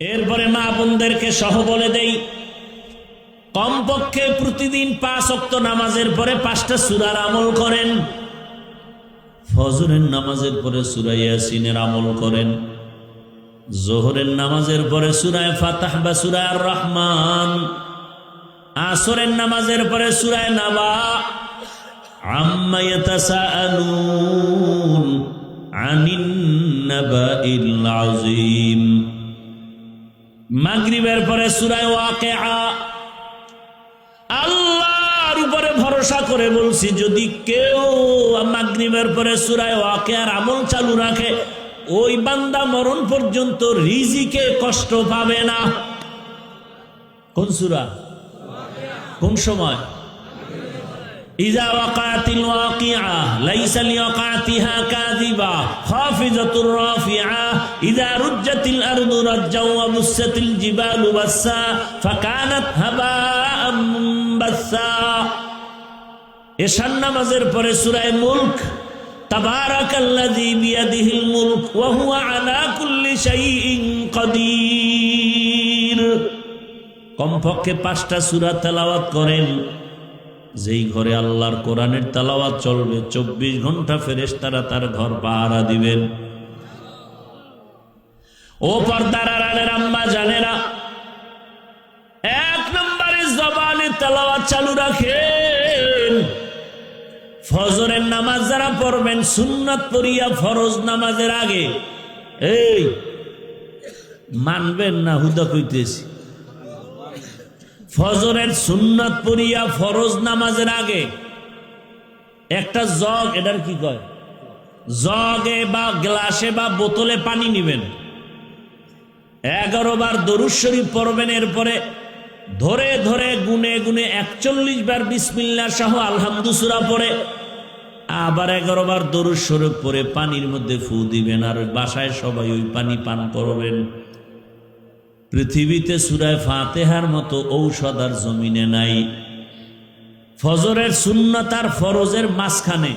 এরপরে মা বোনদেরকে সহ বলে দেই, কমপক্ষে প্রতিদিন 5 ওয়াক্ত নামাজের পরে 5টা সূরার আমল করেন। ফজরের নামাজের পরে সূরা ইয়াসিনের আমল করেন, যোহরের নামাজের পরে সূরা ফাতহ বা সূরা আর রহমান, আসরের নামাজের পরে সূরা নাবা, আম্মা ইয়াতাসাআলুন আনিন নাবাইল আযীম, মাগরিবের পরে সূরা ওয়াকিআ। আল্লাহর উপরে ভরসা করে বলছি, যদি কেউ মাগরিবের পরে সূরা ওয়াকিআর আমল চালু রাখে, ওই বান্দা মরণ পর্যন্ত রিজিকে কষ্ট পাবে না। কোন সূরা? কোন সময়? ইযা ওয়াকাতিল ওয়াকিআ লাইসা লিওয়াকাতিহা কাযিবা খাফিজাতুর রাফিআ ইযা রুজ্জাতিল আরদু রাজ্জাও ওয়া বুসাতিল জিবালু বাসসা ফাকানাত হাবাআম মুনবাসসা। এশার নামাজের পরে সূরা মুলক, তাবারাকাল্লাযী বিয়াদিহিল মুলক ওয়া হুয়া আলা কুল্লি শাইইন কাদির। কমপক্ষে 5টা সূরা তেলাওয়াত করেন। যেই ঘরে আল্লাহর কোরআনের তেলাওয়াত চলবে 24 ঘন্টা ফেরেশতারা তার ঘর পাহারা দিবেন। ও পর্দার আড়ালের আম্মা জানেরা, 1 নম্বরে জবানে তেলাওয়াত চালু রাখেন। ফজরের নামাজ যারা পড়বেন সুন্নাত পড়িয়া ফরজ নামাজের আগে, এই মানবেন না হুদা কইতেছি, ফজরের সুন্নাত পড়িয়া ফরজ নামাজের আগে একটা জগ, এটার কি কয়, জগে বা গ্লাসে বা বোতলে পানি নিবেন, 11 বার দরুদ শরীফ পড়বেন। এরপরে ধরে ধরে গুনে গুনে 41 বার বিসমিল্লাহ সহ আলহামদু সূরা পড়ে আবার 11 বার দরুদ শরীফ পড়ে পানির মধ্যে ফু দিবেন, আর বাসায় সবাই ওই পানি পান করবেন। পৃথিবীতে সূরা ফাতিহার মতো ঔষধ আর জমিনে নাই। ফজরের সুন্নাত আর ফরজের মাঝখানে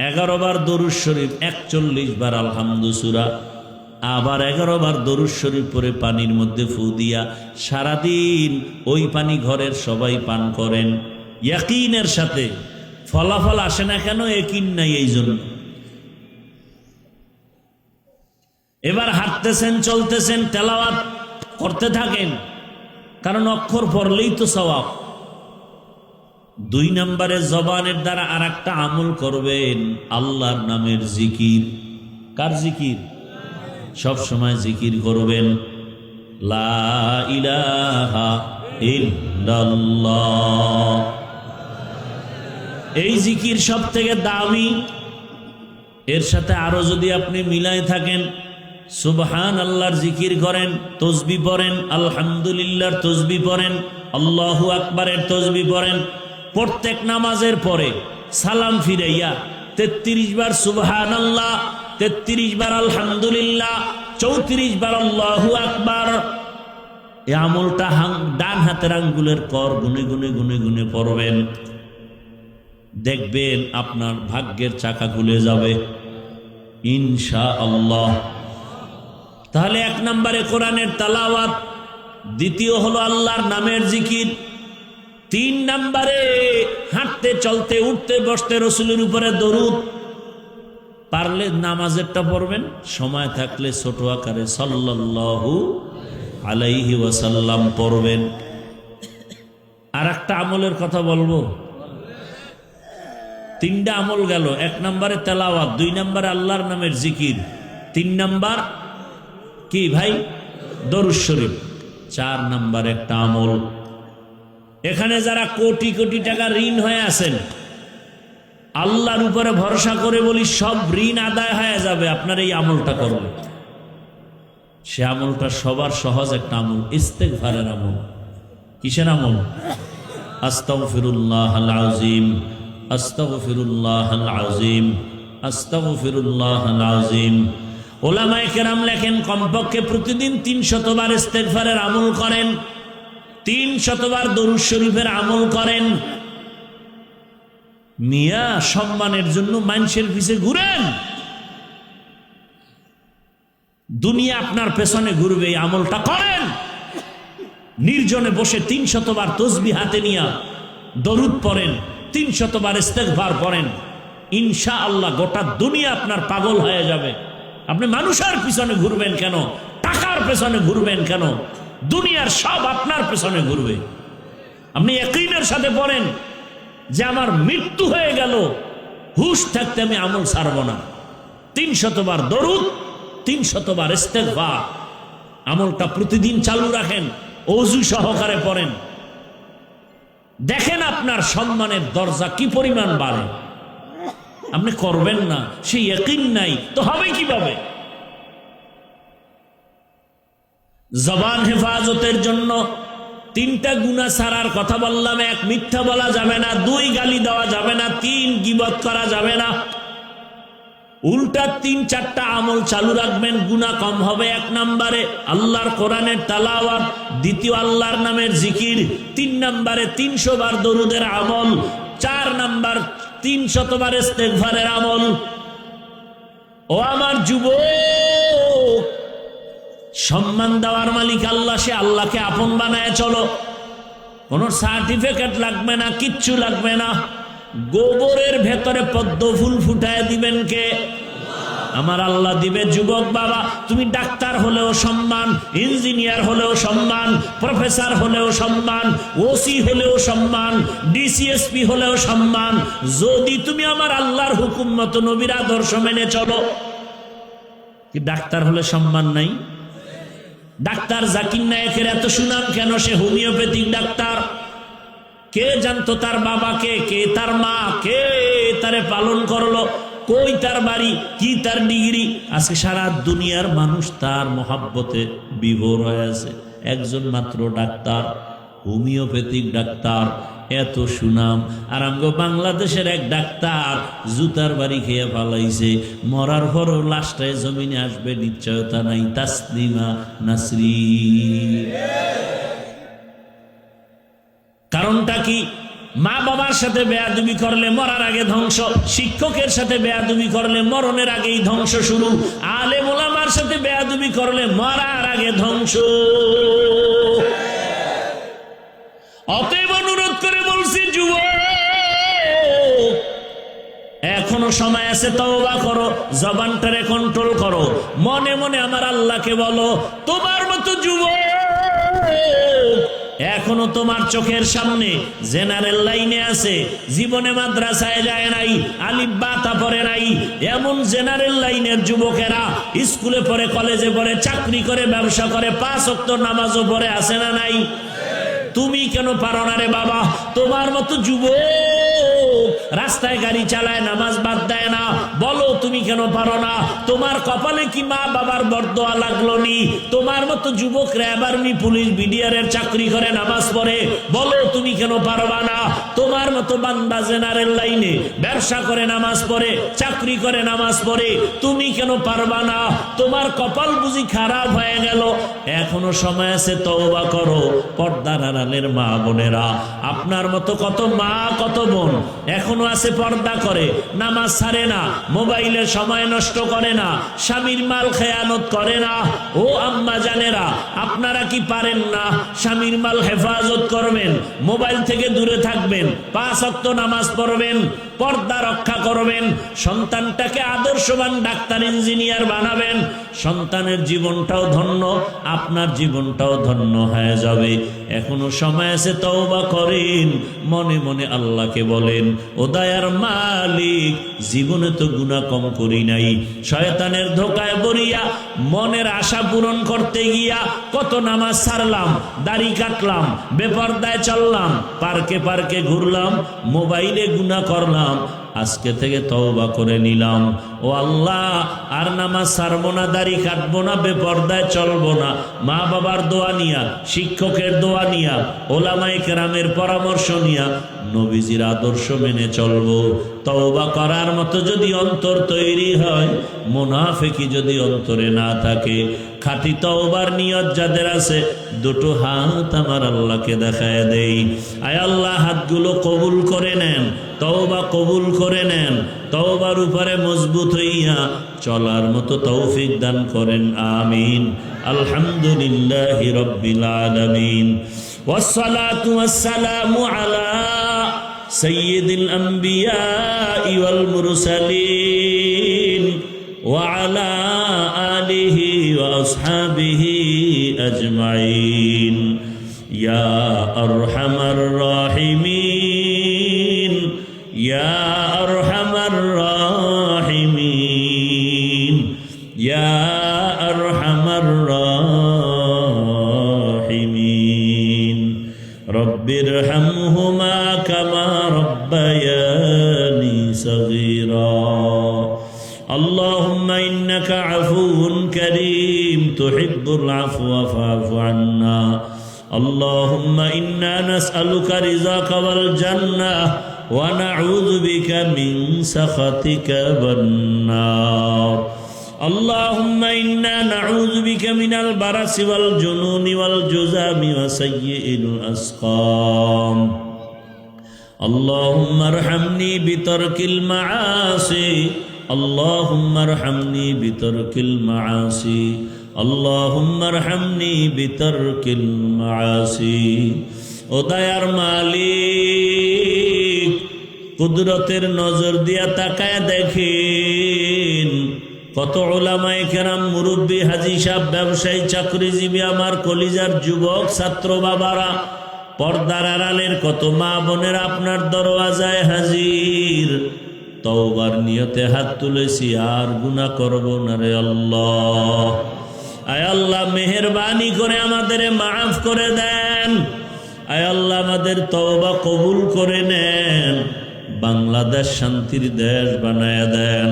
11 বার দরুদ শরীফ, 41 বার আলহামদু সূরা, আবার 11 বার দরুদ শরীফ পরে পানির মধ্যে ফু দিয়া সারাদিন ওই পানি ঘরের সবাই পান করেন। ইয়াকিনের সাথে। ফলাফল আসে না কেন? ইয়াকিন নাই এই জন্য। এবার হাঁটতেছেন, চলতেছেন, তেলাওয়াত করতে থাকেন, কারণ অক্ষর পড়লেই তো সওয়াব। 2 নম্বরে জবানের দ্বারা আর একটা আমল করবেন, আল্লাহর নামের জিকির। কার জিকির? সব সময় জিকির করবেন, লা ইলাহা ইল্লাল্লাহ। এই জিকির সব থেকে দামি। এর সাথে আরো যদি আপনি মিলাই থাকেন, সুবহান আল্লাহর জিকির করেন, তসবিহ পড়েন, আলহামদুলিল্লাহর তসবিহ পড়েন, আল্লাহু আকবারের তসবিহ পড়েন, প্রত্যেক নামাজের পরে সালাম ফিরাইয়া 33 বার সুবহানাল্লাহ, 33 বার আলহামদুলিল্লাহ, 34 বার আল্লাহু আকবার। এই আমলটা ডান হাতের আঙ্গুলের কর গুনে গুনে গুনে গুনে পড়বেন। দেখবেন আপনার ভাগ্যের চাকা খুলে যাবে ইনশাআল্লাহ। তাহলে 1 নম্বরে কোরআনের তেলাওয়াত, দ্বিতীয় হলো আল্লাহর নামের জিকির, 3 নম্বরে হাঁটতে চলতে উঠতে বসতে রসুলের উপরে দরুদ। পারলে নামাজেরটা পড়বেন, সময় থাকলে ছোট আকারে সাল্লাল্লাহু আলাইহি ওয়াসাল্লাম পড়বেন। আর একটা আমলের কথা বলবো, 3টা আমল গেল। 1 নম্বরে তেলাওয়াত, 2 নম্বরে আল্লাহর নামের জিকির, 3 নম্বর কি ভাই? দরুদ শরীফ। 4 নম্বর একটা আমল, এখানে যারা কোটি কোটি টাকা ঋণ হয়ে আছেন, আল্লাহর উপরে ভরসা করে বলি সব ঋণ আদায় হয়ে যাবে আপনার এই আমলটা করবে। সে আমলটা সবার সহজ একটা আমল, ইস্তেগফারের আমল। কিসের আমল? আস্তাগফিরুল্লাহাল আযীম, আস্তাগফিরুল্লাহাল আযীম, আস্তাগফিরুল্লাহাল আযীম। ওলামায়ে কেরাম লেখেন কমপক্ষে প্রতিদিন 300 বার ইস্তেগফারের আমল করেন, 300 বার দরুদ শরীফের আমল করেন। মিয়া সম্মানের জন্য মানুষের পিছে ঘুরেন, দুনিয়া আপনার পেছনে ঘুরবে। এই আমলটা করেন, নির্জনে বসে 300 বার তসবিহ হাতে নিয়া দরুদ পড়েন, 300 বার ইস্তেগফার পড়েন, ইনশাআল্লাহ গোটা দুনিয়া আপনার পাগল হয়ে যাবে। আপনি মানুষের পিছনে ঘুরবেন কেন? টাকার পেছনে ঘুরবেন কেন? দুনিয়ার সব আপনার পেছনে ঘুরবে। আপনি ইয়াকিনের সাথে পড়েন যে আমার মৃত্যু হয়ে গেল, হুশ থাকতে আমি আমল ছাড়ব না। 300 বার দরুদ, 300 বার ইস্তেগফার, আমলটা প্রতিদিন চালু রাখেন, ওযু সহকারে পড়েন। দেখেন আপনার সম্মানের দরজা কি পরিমাণ বাড়ে। আপনি করবেন না, সেই ইয়াকিন নাই তো হবে কিভাবে? জবান হেফাজতের জন্য 3টা গুনাহ ছাড়ার কথা বললাম। 1, মিথ্যা বলা যাবে না। 2, গালি দেওয়া যাবে না। 3, গীবত করা যাবে না। উল্টা 3-4টা আমল চালু রাখবেন, গুনাহ কম হবে। 1 নম্বরে আল্লাহর কোরআনের তেলাওয়াত, 2 আল্লাহর নামের জিকির, 3 নম্বরে 300 বার দরুদের আমল, 4 নম্বর 300 বার ইস্তেগফারের আমল। ও আমার যুবক, সম্মান দেওয়ার মালিক আল্লাহ, সে আল্লাহকে আপন বানায় চলো। কোনো সার্টিফিকেট লাগবে না, কিচ্ছু লাগবে না। গোবরের ভেতরে পদ্ম ফুল ফুটায় দিবেন কে? আমার আল্লাহ দিবে। যুবক বাবা, তুমি ডাক্তার হলেও সম্মান, ইঞ্জিনিয়ার হলেও সম্মান, প্রফেসর হলেও সম্মান, ওসি হলেও সম্মান, ডিসিএসপি হলেও সম্মান, যদি তুমি আমার আল্লাহর হুকুম মতো নবীর আদর্শ মেনে চলো। কি ডাক্তার হলে সম্মান নাই? ডাক্তার জাকির নায়েকের এত সুনাম কেন? সে হোমিওপ্যাথিক ডাক্তার। কে জানতো তার বাবাকে, কে তার মা, কে তারে পালন করলো, কই তার বাড়ি, কি তার ডিগ্রি? আজকে সারা দুনিয়ার মানুষ তার মহাব্বতে বিভোর হয়ে আছে। একজন মাত্র ডাক্তার, হোমিওপ্যাথিক ডাক্তার, এত সুনাম। আর আমগো বাংলাদেশের এক ডাক্তার জুতার বাড়ি খেয়ে পালাইছে, মরার পরও লাশটায় জমিনে আসবে নিশ্চয়তা নাই। তাসলিমা নাসরিন। কারণটা কি? মা বাবার সাথে বেয়াদবি করলে মরার আগে ধ্বংস, শিক্ষকের সাথে বেয়াদবি করলে মরণের আগেই ধ্বংস শুরু, আলেম ওলামার সাথে বেয়াদবি করলে মরার আগে ধ্বংস। অতএব অনুরোধ করে বলছি যুবক, এখনো সময় আছে, তওবা করো, জবানটারে কন্ট্রোল করো, মনে মনে আমার আল্লাহকে বলো। তোমার মতো যুবক এখনো তোমার চোখের সামনে জেনারেল লাইনে আছে, জীবনে মাদ্রাসায় যায় নাই, আলিফ বা তা পড়ে নাই, এমন জেনারেল লাইনের যুবকেরা স্কুলে পড়ে, কলেজে পড়ে, চাকরি করে, ব্যবসা করে, 5 ওয়াক্ত নামাজও পড়ে, আছে না নাই? তুমি কেন পারো না রে বাবা? তোমার মতো যুবক রাস্তায় গাড়ি চালায়, নামাজ বাদ দেয় না, বলো তুমি কেন পারো না? তোমার কপালে কি মা বাবার বরদোয়া লাগলো নি? তোমার মতো যুবক র্যাব, আর্মি, পুলিশ, বিডিআর এর চাকরি করে, নামাজ পড়ে, বলো তুমি কেন পারবা না? তোমার মতো বান্দা জেনারেল লাইনে ব্যবসা করে, নামাজ পড়ে, চাকরি করে, নামাজ পড়ে, তুমি কেন পারবা না? তোমার কপাল বুঝি খারাপ হয়ে গেল? এখনো সময় আছে, তওবা করো। পর্দার আড়ালের মা বোনেরা, আপনার মতো কত মা, কত বোন এখনো আছে পর্দা করে, নামাজ ছাড়ে না, মোবাইলে সময় নষ্ট করে না, স্বামীর মাল খেয়ানত করে না। ও আম্মা জানেরা, আপনারা কি পারেন না স্বামীর মাল হেফাজত করবেন, মোবাইল থেকে দূরে থাকবেন, 5 ওয়াক্ত নামাজ পড়বেন, পর্দা রক্ষা করবেন, সন্তানটাকে আদর্শবান ডাক্তার, ইঞ্জিনিয়ার বানাবেন, সন্তানের জীবনটাও ধন্য, আপনার জীবনটাও ধন্য হয়ে যাবে। এখনো সময় আছে, তওবা করেন, মনে মনে আল্লাহকে বলেন, ও দয়ার মালিক, জীবনে তো গুনাহ কম করি নাই, শয়তানের ধোকায় পড়িয়া মনের আশা পূরণ করতে গিয়া কত নামাজ ছাড়লাম, দাড়ি কাটলাম, বেপরদায় চললাম, পার্কে পার্কে ঘুরলাম, মোবাইলে গুনাহ করলাম। আজকে থেকে তওবা করে নিলাম, ও আল্লাহ, আর নামাজ ছাড়বো না, দাড়ি কাটবো না, বেপরদায় চলবো না। মা বাবার দোয়া নিয়া, শিক্ষকের দোয়া নিয়া, ওলামায়ে কেরামের পরামর্শ নিয়া নবীজির আদর্শ মেনে চলবো। তওবা করার মতো যদি অন্তর তৈরি হয়, মুনাফিকি যদি অন্তরে না থাকে, খাঁটি তওবার নিয়ত যাদের আছে, দুটো হাত আমার আল্লাহকে দেখায় দেই। আয় আল্লাহ, হাতগুলো কবুল করে নেন, তওবা কবুল করে নেন, তওবার উপরে মজবুত হইয়া চলার মতো তৌফিক দান করেন, আমিন। আলহামদুলিল্লাহি রাব্বিল আলামিন, ওয়াসসালাতু ওয়াসসালামু আলা সাইয়্যিদিল আমবিয়াই ওয়াল মুরসালিন ওয়া আলা আলিহি ওয়া আসহাবিহি আজমাইন। ইয়া আরহামার রাহিমিন, ইয়া আরহামার রাহিমিন, ইয়া আরহামার রাহিমিন। রব্বিরহামহুমা কামা রব্বায়ানি সগীরা। اللهم إنك عفو كريم تحب العفو فاعف عنا. اللهم إنا نسألك رضاك والجنة ونعوذ بك من سخطك والنار. اللهم إنا نعوذ بك من البرص والجنون والجذام وسيء الأسقام. اللهم ارحمني بترك المعاصي، اللهم ارحمني بترك المعاصي، اللهم ارحمني بترك المعاصي. ও দয়ার মালিক, কুদরতের নজর দিয়া তাকায় দেখেন কত উলামায়ে কেরাম, মুরব্বী, হাজী সাহেব, ব্যবসায়ী, চাকরিজীবী, আমার কলিজার যুবক ছাত্র বাবারা, পর্দার আড়ালের কত মা বোনের আপনার দরওয়াজায় হাজির। তওবার নিয়তে হাত তুলেছি, আর গুনাহ করব না রে আল্লাহ। আয় আল্লাহ, মেহেরবানি করে আমাদের মাফ করে দেন। আয় আল্লাহ, আমাদের তওবা কবুল করে নেন। বাংলাদেশ শান্তির দেশ বানায়া দেন।